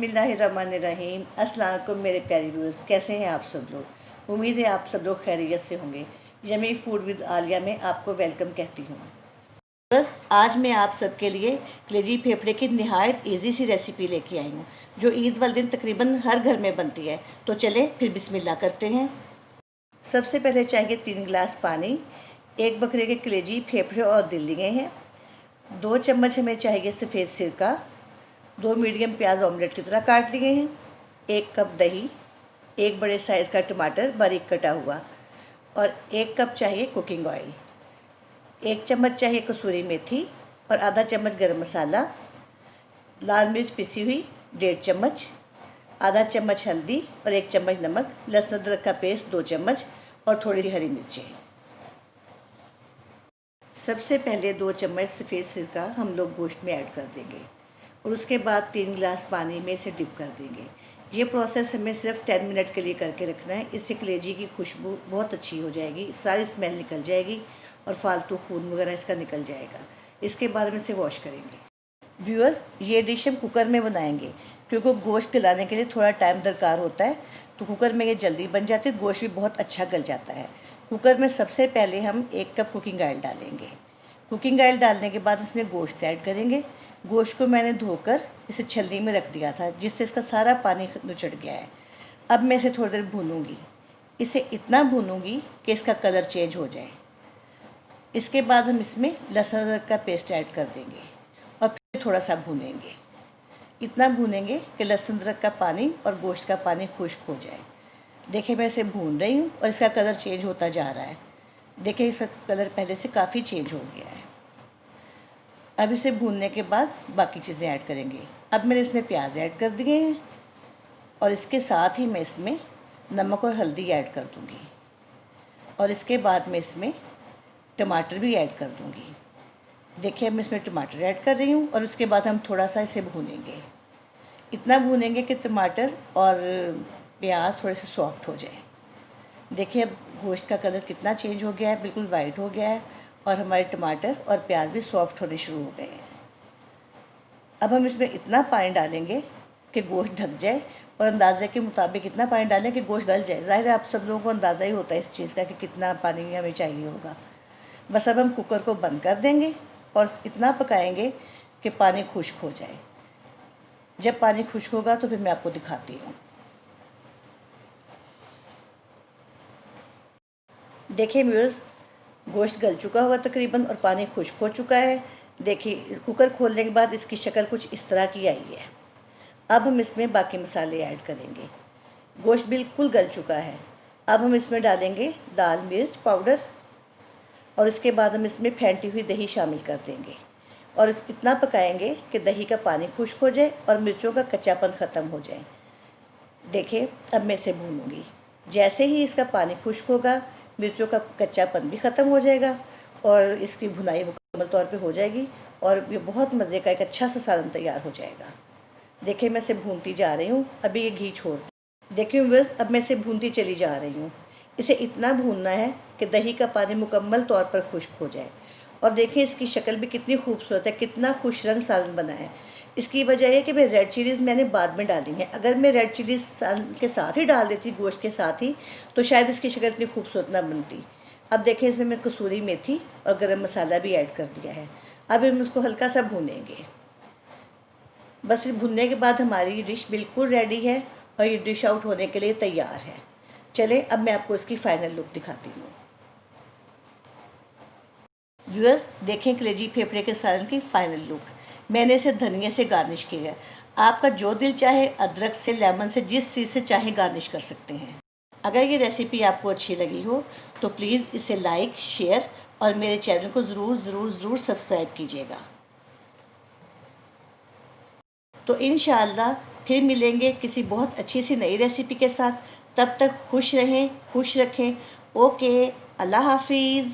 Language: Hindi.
बिस्मिल्लाहिर्रहमानिर्रहीम। अस्सलाम वालेकुम मेरे प्यारे व्यूअर्स, कैसे हैं आप सब लोग। उम्मीद है आप सब लोग खैरियत से होंगे। यमी फूड विद आलिया में आपको वेलकम कहती हूँ। बस आज मैं आप सबके लिए कलेजी फेफड़े की नहायत ईजी सी रेसिपी लेके आई हूँ, जो ईद वाले दिन तकरीबन हर घर में बनती है। तो चले फिर बिस्मिल्लाह करते हैं। सबसे पहले चाहिए 3 गिलास पानी। एक बकरे के कलेजी, फेफड़े और दिल लिए हैं। 2 चम्मच हमें चाहिए सफ़ेद सिरका। 2 मीडियम प्याज ऑमलेट की तरह काट लिए हैं। 1 कप दही, 1 बड़े साइज़ का टमाटर बारीक कटा हुआ, और 1 कप चाहिए कुकिंग ऑयल। 1 चम्मच चाहिए कसूरी मेथी और आधा चम्मच गरम मसाला। लाल मिर्च पिसी हुई 1.5 चम्मच, आधा चम्मच हल्दी और 1 चम्मच नमक। लहसुन अदरक का पेस्ट 2 चम्मच और थोड़ी सी हरी मिर्चें। सबसे पहले 2 चम्मच सफ़ेद सिरका हम लोग गोश्त में ऐड कर देंगे और उसके बाद 3 गिलास पानी में इसे डिप कर देंगे। ये प्रोसेस हमें सिर्फ 10 मिनट के लिए करके रखना है। इससे कलेजी की खुशबू बहुत अच्छी हो जाएगी, सारी स्मेल निकल जाएगी और फालतू खून वगैरह इसका निकल जाएगा। इसके बाद हम इसे वॉश करेंगे। व्यूअर्स, ये डिश हम कुकर में बनाएंगे क्योंकि गोश्त गलाने के लिए थोड़ा टाइम दरकार होता है, तो कुकर में ये जल्दी बन जाती है। गोश्त भी बहुत अच्छा गल जाता है। कुकर में सबसे पहले हम 1 कप कुकिंग ऑयल डालेंगे। कुकिंग ऑयल डालने के बाद इसमें गोश्त ऐड करेंगे। गोश्त को मैंने धोकर इसे छलनी में रख दिया था, जिससे इसका सारा पानी नुचड़ गया है। अब मैं इसे थोड़ी देर भूनूंगी। इसे इतना भूनूंगी कि इसका कलर चेंज हो जाए। इसके बाद हम इसमें लहसुन अदरक का पेस्ट ऐड कर देंगे और फिर थोड़ा सा भूनेंगे। इतना भूनेंगे कि लहसुन अदरक का पानी और गोश्त का पानी खुश्क हो जाए। देखिए, मैं इसे भून रही हूँ और इसका कलर चेंज होता जा रहा है। देखिए, इसका कलर पहले से काफ़ी चेंज हो गया है। अब इसे भूनने के बाद बाकी चीज़ें ऐड करेंगे। अब मैंने इसमें प्याज ऐड कर दिए हैं और इसके साथ ही मैं इसमें नमक और हल्दी ऐड कर दूँगी और इसके बाद मैं इसमें टमाटर भी ऐड कर दूँगी। देखिए, मैं इसमें टमाटर ऐड कर रही हूँ और उसके बाद हम थोड़ा सा इसे भूनेंगे। इतना भूनेंगे कि टमाटर और प्याज थोड़े से सॉफ्ट हो जाए। देखिए, अब गोश्त का कलर कितना चेंज हो गया है, बिल्कुल वाइट हो गया है और हमारे टमाटर और प्याज भी सॉफ्ट होने शुरू हो गए हैं। अब हम इसमें इतना पानी डालेंगे कि गोश्त ढक जाए और अंदाजे के मुताबिक इतना पानी डालें कि गोश्त गल जाए। ज़ाहिर है, आप सब लोगों को अंदाज़ा ही होता है इस चीज़ का कि कितना पानी हमें चाहिए होगा। बस अब हम कुकर को बंद कर देंगे और इतना पकाएंगे कि पानी खुश्क हो जाए। जब पानी खुश्क होगा तो फिर मैं आपको दिखाती हूँ। देखिए व्यूअर्स, गोश्त गल चुका हुआ तकरीबन और पानी खुश्क हो चुका है। देखिए, कुकर खोलने के बाद इसकी शक्ल कुछ इस तरह की आई है। अब हम इसमें बाकी मसाले ऐड करेंगे। गोश्त बिल्कुल गल चुका है। अब हम इसमें डालेंगे लाल मिर्च पाउडर और इसके बाद हम इसमें फेंटी हुई दही शामिल कर देंगे और इतना पकाएंगे कि दही का पानी खुश्क हो जाए और मिर्चों का कच्चापन ख़त्म हो जाए। देखिए, अब मैं इसे भूनूंगी। जैसे ही इसका पानी खुश्क होगा, मिर्चों का कच्चापन भी ख़त्म हो जाएगा और इसकी भुनाई मुकम्मल तौर पे हो जाएगी और ये बहुत मज़े का एक अच्छा सा सालन तैयार हो जाएगा। देखिए, मैं इसे भूनती जा रही हूँ। अभी ये घी छोड़, देखिए व्यूअर्स, अब मैं इसे भूनती चली जा रही हूँ। इसे इतना भूनना है कि दही का पानी मुकम्मल तौर पर खुश्क हो जाए। और देखिए, इसकी शक्ल भी कितनी खूबसूरत है, कितना खुश रंग सालन बना है। इसकी वजह है कि मैं रेड चिलीज़ मैंने बाद में डाली हैं। अगर मैं रेड चिलीज़ सालन के साथ ही डाल देती, गोश्त के साथ ही, तो शायद इसकी शक्ल इतनी खूबसूरत ना बनती। अब देखिए, इसमें मैं कसूरी मेथी और गरम मसाला भी ऐड कर दिया है। अब हम इसको हल्का सा भूनेंगे। बस भुनने के बाद हमारी ये डिश बिल्कुल रेडी है और ये डिश आउट होने के लिए तैयार है। चले, अब मैं आपको इसकी फ़ाइनल लुक दिखाती हूँ। व्यूअर्स, देखें कलेजी फेफड़े के सालन की फ़ाइनल लुक। मैंने इसे धनिया से गार्निश किया है। आपका जो दिल चाहे अदरक से, लेमन से, जिस चीज़ से चाहे गार्निश कर सकते हैं। अगर ये रेसिपी आपको अच्छी लगी हो तो प्लीज़ इसे लाइक, शेयर और मेरे चैनल को ज़रूर सब्सक्राइब कीजिएगा। तो इंशाअल्लाह फिर मिलेंगे किसी बहुत अच्छी सी नई रेसिपी के साथ। तब तक खुश रहें, खुश रखें। ओके, अल्लाह हाफिज़।